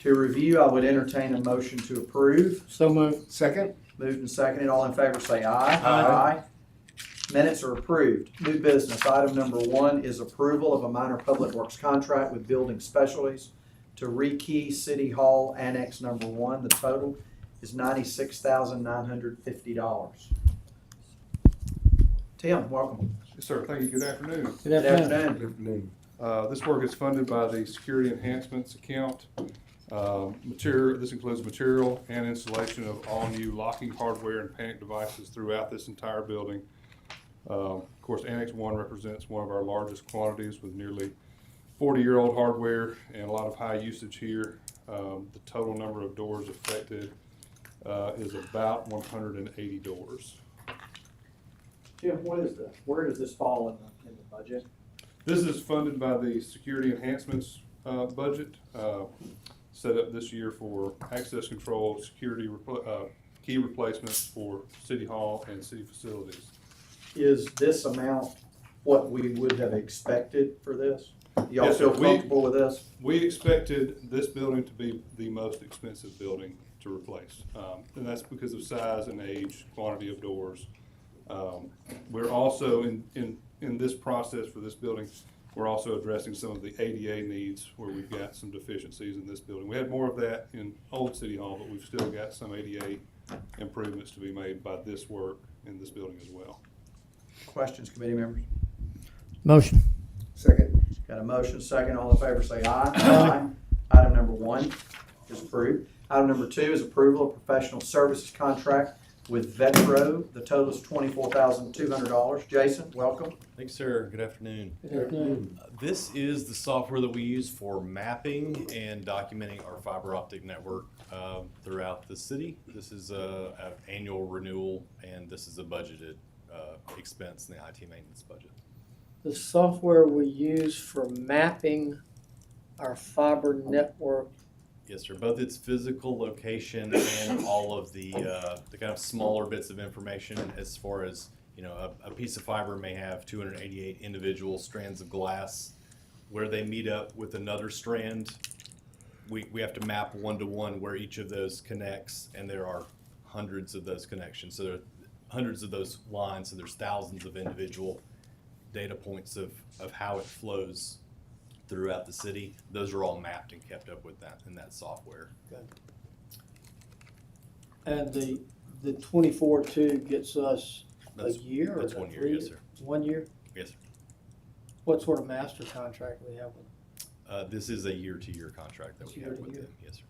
Peer review, I would entertain a motion to approve. So moved. Second? Moved and seconded, all in favor say aye. Aye. Minutes are approved. New business, item number 1 is approval of a minor public works contract with Building Specialties to rekey City Hall Annex Number 1. The total is $96,950. Tim, welcome. Yes, sir. Thank you. Good afternoon. Good afternoon. Good afternoon. This work is funded by the Security Enhancements account. This includes material and installation of all new locking hardware and panic devices throughout this entire building. Of course, Annex 1 represents one of our largest quantities with nearly 40-year-old hardware and a lot of high usage here. The total number of doors affected is about 180 doors. Jim, where does this fall in the budget? This is funded by the Security Enhancements budget, set up this year for access control, security key replacements for City Hall and city facilities. Is this amount what we would have expected for this? Y'all Yes, feel sir. comfortable with this? We expected this building to be the most expensive building to replace, and that's because of size and age, quantity of doors. We're also in this process for this building, we're also addressing some of the ADA needs where we've got some deficiencies in this building. We had more of that in Old City Hall, but we've still got some ADA improvements to be made by this work in this building as well. Questions, committee members? Motion. Second? Got a motion, second, all in favor say aye. Aye. Item number 1 is approved. Item number 2 is approval of professional services contract with Vetro. The total is $24,200. Jason, welcome. Thanks, sir. Good afternoon. Good afternoon. This is the software that we use for mapping and documenting our fiber optic network throughout the city. This is an annual renewal, and this is a budgeted expense in the IT maintenance budget. The software we use for mapping our fiber network. Yes, sir. Both its physical location and all of the kind of smaller bits of information, as far as, you know, a piece of fiber may have 288 individual strands of glass. Where they meet up with another strand, we have to map one-to-one where each of those connects, and there are hundreds of those connections. So there are hundreds of those lines, so there's thousands of individual data points of how it flows throughout the city. Those are all mapped and kept up with that in that software. And the 24-2 gets us a That's year? Or that's is that 1 year, 3 yes, years? sir. 1 year? Yes, sir. What sort of master contract we have with them? This is a year-to-year contract that we have with Year-to-year. them. Yes, sir.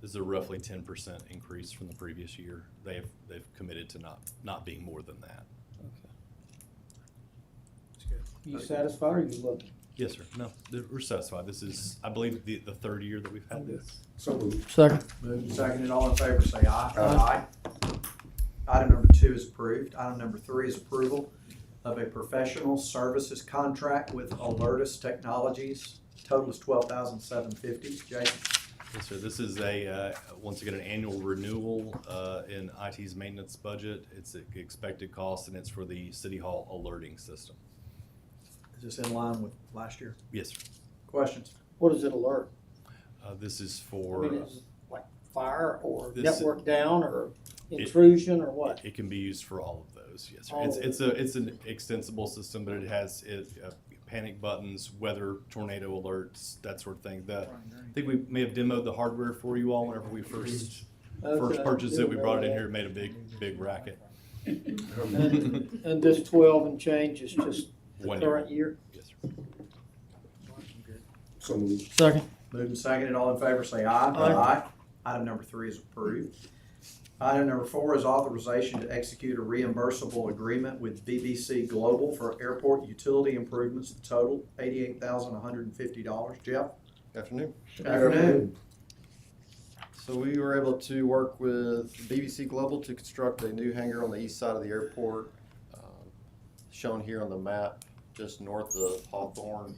This is a roughly 10% increase from the previous year. They've committed to not being more than that. Okay. You satisfied or you looking? Yes, sir. No, we're satisfied. This is, I believe, the third year that we've had this. So moved. Second. Moved and seconded, all in favor say aye. Aye. Item number 2 is approved. Item number 3 is approval of a professional services contract with Alertus Technologies. Total is $12,750. Jason? Yes, sir. This is once again, an annual renewal in IT's maintenance budget. It's an expected cost, and it's for the City Hall alerting system. Is this in line with last year? Yes, sir. Questions? What does it alert? This is I for, mean, is it like fire or This- network down or intrusion or what? it can be used for all of those. Yes, sir. All of It's an extensible system, but it has panic buttons, weather, tornado alerts, that sort of thing. I think we may have demoed the hardware for you all whenever we first Okay. purchased it. We brought it in here, it made a big racket. And this 12 and change is just the 1 year. current year? Yes, sir. So moved. Second. Moved and seconded, all in favor say aye. Aye. Item number 3 is approved. Item number 4 is authorization to execute a reimbursable agreement with BBC Global for airport utility improvements. The total, $88,150. Jeff? Afternoon. Afternoon. So we were able to work with BBC Global to construct a new hangar on the east side of the airport, shown here on the map, just north of Hawthorne.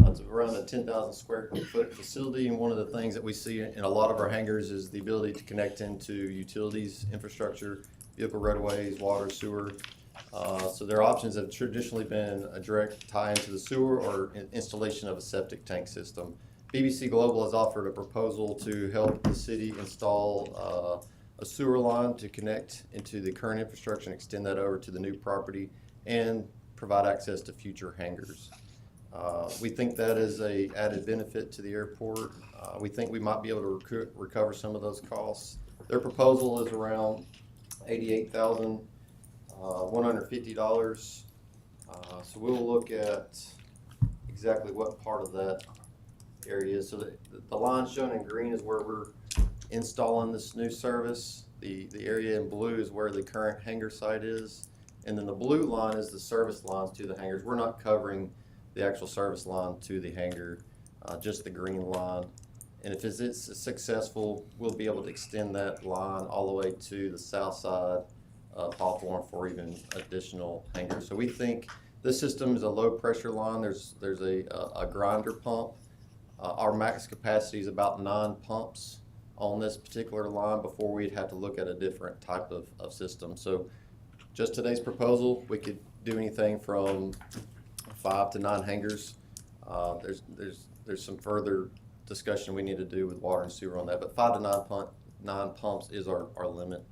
It's around a 10,000 square foot facility, and one of the things that we see in a lot of our hangars is the ability to connect into utilities, infrastructure, vehicle roadways, water, sewer. So their options have traditionally been a direct tie into the sewer or installation of a septic tank system. BBC Global has offered a proposal to help the city install a sewer line to connect into the current infrastructure and extend that over to the new property and provide access to future hangars. We think that is a added benefit to the airport. We think we might be able to recover some of those costs. Their proposal is around $88,150. So we'll look at exactly what part of that area is. So the line shown in green is where we're installing this new service. The area in blue is where the current hangar site is. And then the blue line is the service lines to the hangars. We're not covering the actual service line to the hangar, just the green line. And if it's successful, we'll be able to extend that line all the way to the south side of Hawthorne for even additional hangars. So we think this system is a low pressure line. There's a grinder pump. Our max capacity is about 9 pumps on this particular line before we'd have to look at a different type of system. So just today's proposal, we could do anything from 5 to 9 hangars. There's some further discussion we need to do with water and sewer on that, but 5 to 9 pumps is our limit.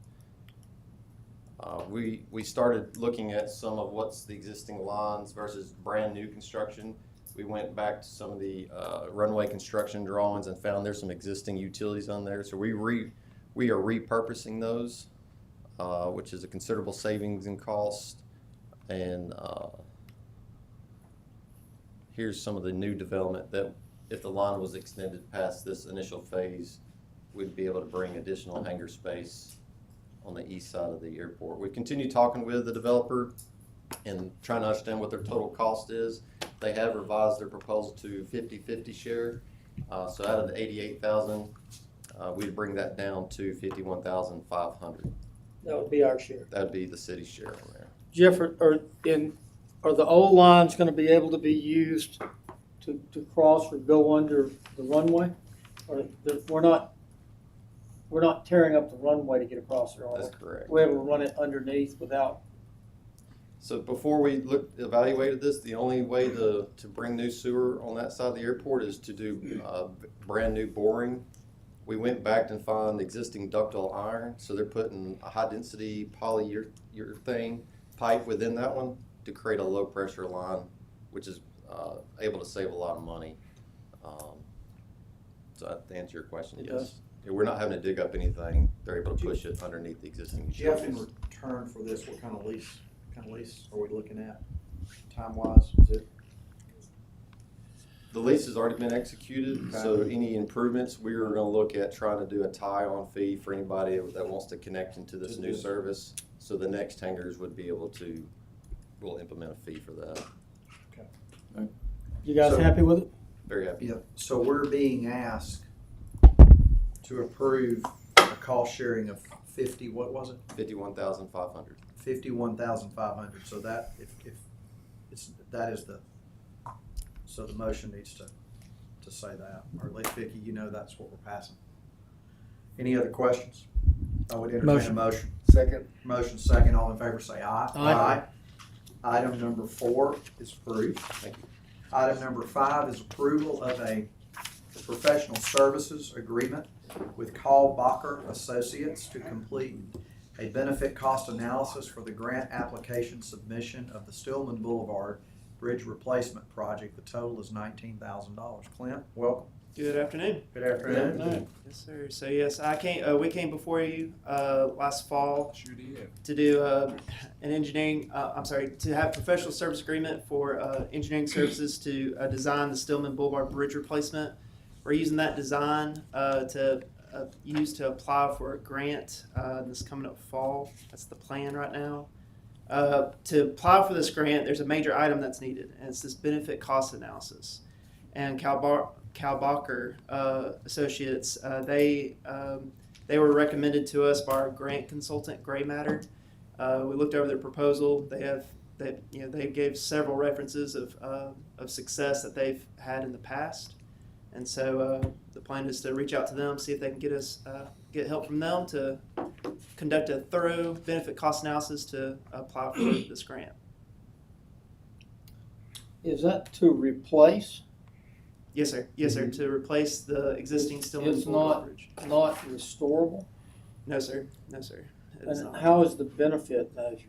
We started looking at some of what's the existing lines versus brand new construction. We went back to some of the runway construction drawings and found there's some existing utilities on there. So we are repurposing those, which is a considerable savings in cost. And here's some of the new development that if the line was extended past this initial phase, we'd be able to bring additional hangar space on the east side of the airport. We continue talking with the developer and trying to understand what their total cost is. They have revised their proposal to 50-50 share. So out of the 88,000, we'd bring that down to 51,500. That would be our share. That'd be the city's share on there. Jeff, are the old lines gonna be able to be used to cross or go under the runway? Or we're not tearing up the runway to get across there, are we? That's correct. We're able to run it underneath without. So before we evaluated this, the only way to bring new sewer on that side of the airport is to do brand new boring. We went back and found existing ductile iron, so they're putting a high density polyurethane pipe within that one to create a low pressure line, which is able to save a lot of money. So to answer your question, It yes. does. Yeah, we're not having to dig up anything. They're able to push it underneath the existing Jeff, in utilities. return for this, what kind of lease are we looking at, time-wise? Is it? The lease has already been executed, Okay. so any improvements, we are gonna look at trying to do a tie-on fee for anybody that wants to connect into this new service. So the next hangars would be able to, we'll implement a fee for that. You guys So- happy with it? Very happy. Yeah, so we're being asked to approve a cost sharing of 50, what was it? 51,500. 51,500, so that, if that is so the motion needs to say that, or at least Vicki, you know that's what we're passing. Any other questions? I would entertain a motion. Second. Motion second, all in favor say aye. Aye. Item number 4 is approved. Thank you. Item number 5 is approval of a professional services agreement with Carl Bacher Associates to complete a benefit cost analysis for the grant application submission of the Stillman Boulevard Bridge Replacement Project. The total is $19,000. Clint, welcome. Good afternoon. Good afternoon. Yes, sir. So yes, we came before you last fall Sure did. to do an engineering. To have professional service agreement for engineering services to design the Stillman Boulevard Bridge replacement. We're using that design to use to apply for a grant this coming up fall. That's the plan right now. To apply for this grant, there's a major item that's needed, and it's this benefit cost analysis. And Carl Bacher Associates, they were recommended to us by our grant consultant, Gray Matter. We looked over their proposal. They gave several references of success that they've had in the past, and so the plan is to reach out to them, see if they can get help from them to conduct a thorough benefit cost analysis to apply for this grant. Is that to replace Yes, sir. Yes, sir. To replace the existing Stillman It's Boulevard Bridge. not restorable? No, sir. No, sir. It is And not. how is the benefit measured?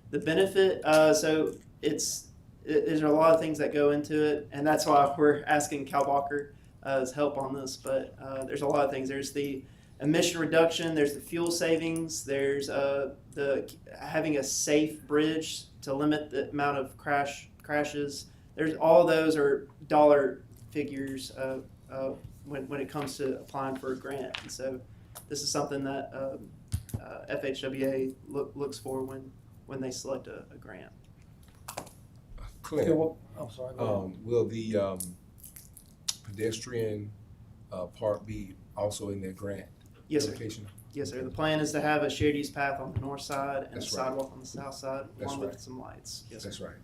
The benefit, so there's a lot of things that go into it, and that's why we're asking Cal Walker's help on this. But there's a lot of things. There's the emission reduction. There's the fuel savings. There's the having a safe bridge to limit the amount of crashes. There's all those are dollar figures when it comes to applying for a grant, and so this is something that FHWA looks for when they select a grant. Okay, Clint, well, I'm sorry. go ahead. will the pedestrian part be also in that grant Yes, sir. application? Yes, sir. The plan is to have a shared use path on the north side and a That's right. sidewalk on the south side, That's along with right. some lights. Yes, sir. That's right.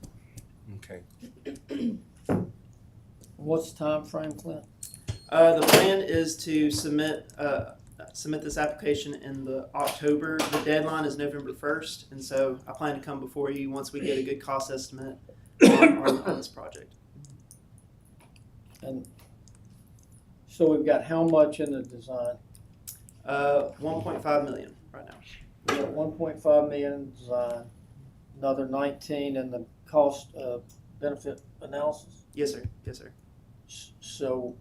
Okay. What's the time frame, Clint? The plan is to submit this application in the October. The deadline is November 1st, and so I plan to come before you once we get a good cost estimate on this project. And so we've got how much in the design? 1.5 million right now. We got 1.5 million in design, another 19 in the cost benefit analysis. Yes, sir. Yes, sir. So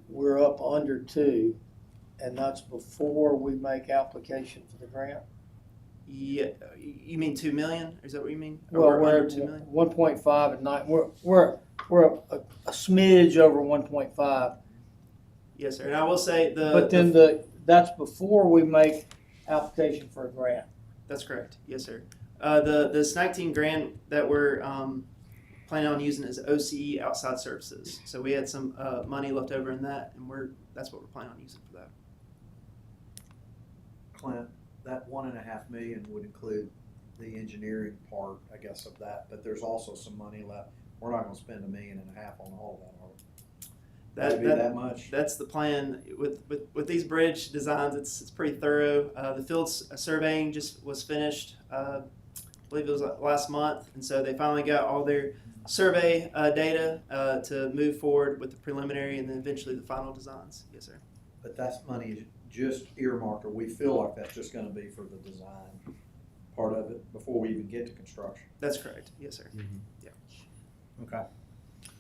we're up under 2, and that's before we make application for the grant? Yeah, you mean 2 million? Is that what you mean? Or Well, we're we're under at 2 million? 1.5 and 9. We're a smidge over 1.5. Yes, sir. And I will say But then that's before we make application for a grant. That's correct. Yes, sir. This 19 grand that we're planning on using is OCE outside services. So we had some money left over in that, and that's what we're planning on using for that. Clint, that 1.5 million would include the engineering part, I guess, of that, but there's also some money left. We're not gonna spend $1.5 million on all of that, are we? Would it be that much? That's the plan with these bridge designs. It's pretty thorough. The field surveying just was finished. I believe it was last month, and so they finally got all their survey data to move forward with the preliminary and then eventually the final designs. Yes, sir. But that's money just earmarked, or we feel like that's just gonna be for the design part of it before we even get to construction. That's correct. Yes, sir. Okay.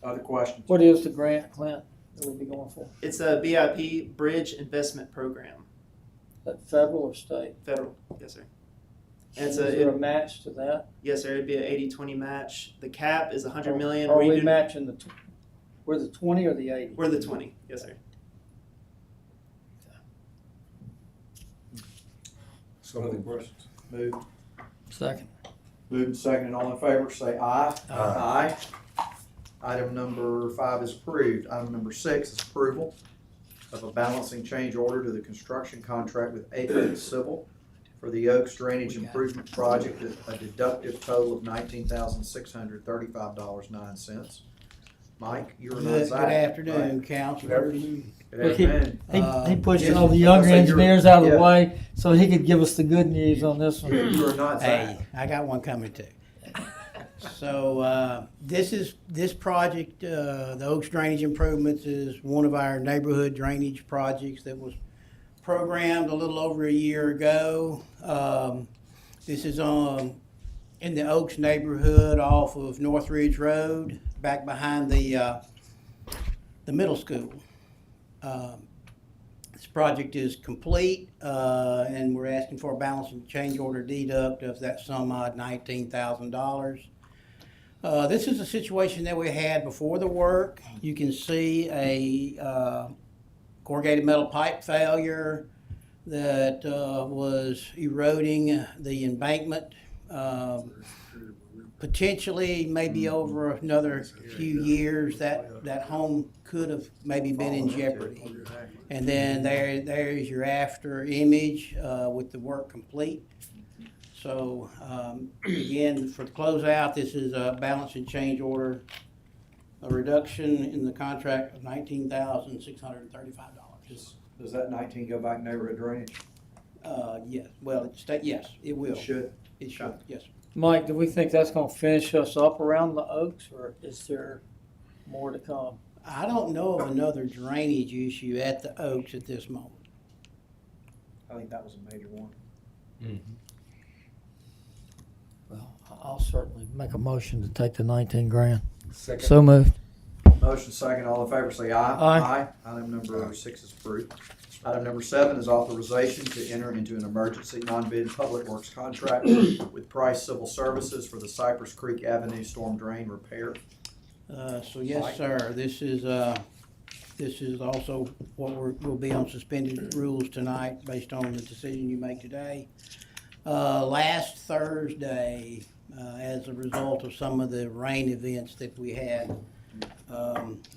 Other questions? What is the grant, Clint, that we'll be going for? It's a BIP Bridge Investment Program, Is that federal or state? federal. Yes, sir. And Is it's there a match to that? yes, sir. It'd be an 80-20 match. The cap is 100 million. Are we matching we're the 20 or the 80? We're the 20. Yes, sir. So Other questions? Move. Second. Moved and seconded, all in favor, say aye. Aye. Item number 5 is approved. Item number 6 is approval of a balancing change order to the construction contract with Apex Civil for the Oaks Drainage Improvement Project at a deductive total of $19,635.09. Mike, you're on Good side. afternoon, councilors. Good afternoon. He pushed Yes, all the younger I say you're- engineers out of the yeah. way so he could give us the good news on this one. You are not Hey, Zach. I got one coming too. So this project, the Oaks Drainage Improvements, is one of our neighborhood drainage projects that was programmed a little over a year ago. This is in the Oaks neighborhood off of North Ridge Road, back behind the middle school. This project is complete, and we're asking for a balance and change order deduct of that sum odd $19,000. This is a situation that we had before the work. You can see a corrugated metal pipe failure that was eroding the embankment. Potentially, maybe over another few years, that home could have maybe been in jeopardy. And then there's your after image with the work complete. So again, for the closeout, this is a balance and change order, a reduction in the contract of $19,635. Does that 19 go back neighborhood drainage? Yes, well, yes, it will. It should. It should, yes. Mike, do we think that's gonna finish us up around the Oaks, or is there more to come? I don't know of another drainage issue at the Oaks at this moment. I think that was a major one. Well, I'll certainly make a motion to take the 19 grand. Second. So moved. Motion second, all in favor say aye. Aye. Item number 6 is approved. Item number 7 is authorization to enter into an emergency non-bid public works contract with Price Civil Services for the Cypress Creek Avenue storm drain repair. So yes, sir, this is also what will be on suspended rules tonight based on the decision you make today. Last Thursday, as a result of some of the rain events that we had,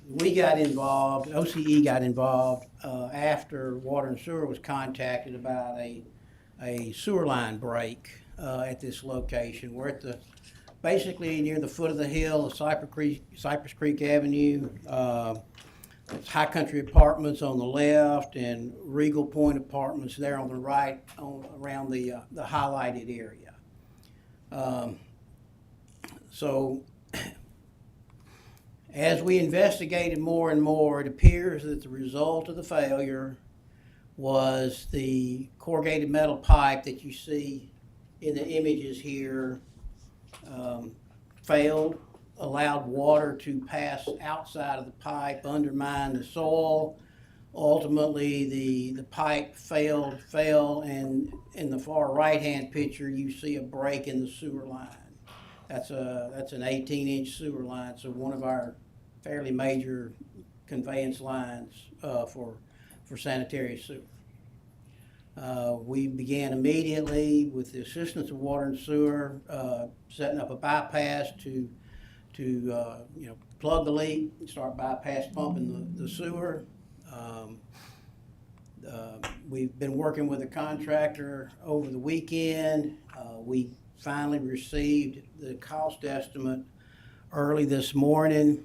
we got involved, OCE got involved, after Water and Sewer was contacted about a sewer line break, at this location. We're at basically near the foot of the hill of Cypress Creek Avenue. It's High Country Apartments on the left and Regal Point Apartments there on the right, around the highlighted area. So as we investigated more and more, it appears that the result of the failure was the corrugated metal pipe that you see in the images here failed, allowed water to pass outside of the pipe, undermine the soil. Ultimately, the pipe fell, and in the far right-hand picture, you see a break in the sewer line. That's an 18-inch sewer line, so one of our fairly major conveyance lines for sanitary sewer. We began immediately with the assistance of Water and Sewer, setting up a bypass to plug the leak, start bypass pumping the sewer. We've been working with a contractor over the weekend. We finally received the cost estimate early this morning.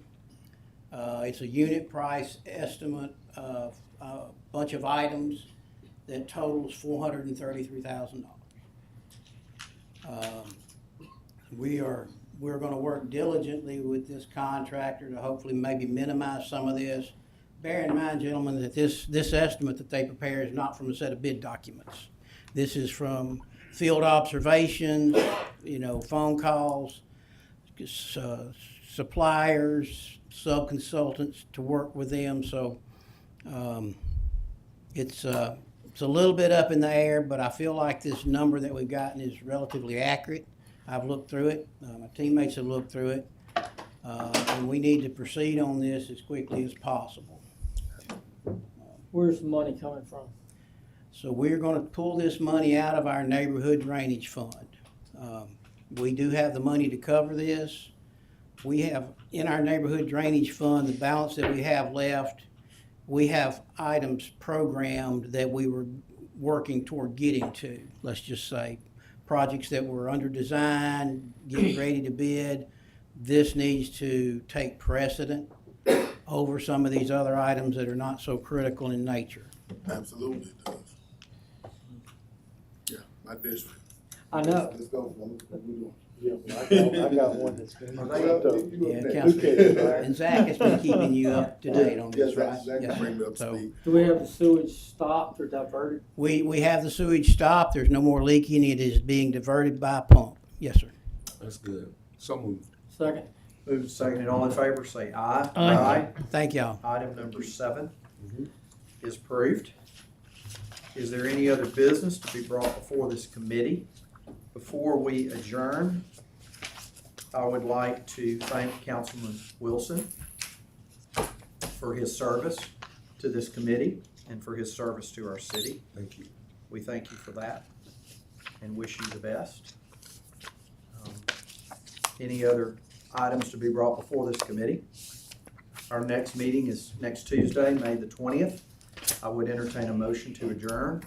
It's a unit price estimate of a bunch of items that totals $433,000. We're going to work diligently with this contractor to hopefully maybe minimize some of this. Bear in mind, gentlemen, that this estimate that they prepare is not from a set of bid documents. This is from field observations, phone calls, suppliers, sub-consultants to work with them. So it's a little bit up in the air, but I feel like this number that we've gotten is relatively accurate. I've looked through it. My teammates have looked through it. And we need to proceed on this as quickly as possible. Where's the money coming from? So we're going to pull this money out of our neighborhood drainage fund. We do have the money to cover this. We have in our neighborhood drainage fund, the balance that we have left, we have items programmed that we were working toward getting to. Let's just say projects that were under design, getting ready to bid. This needs to take precedent over some of these other items that are not so critical in nature. Absolutely it does. Yeah, my district. I know. Let's go. What we doing? I got one that's been. Yeah, Councilman. And Zach has been keeping you up to date on this, right? Yes, Zach, bring me up to So speed. Do we have the sewage stopped or diverted? we have the sewage stopped. There's no more leaking. It is being diverted by pump. Yes, sir. That's good. So moved. Second. Moved second, and all in favor say aye. Aye. Thank y'all. Item number 7 is approved. Is there any other business to be brought before this committee? Before we adjourn, I would like to thank Councilman Wilson for his service to this committee and for his service to our city. Thank you. We thank you for that and wish you the best. Any other items to be brought before this committee? Our next meeting is next Tuesday, May the 20th. I would entertain a motion to adjourn.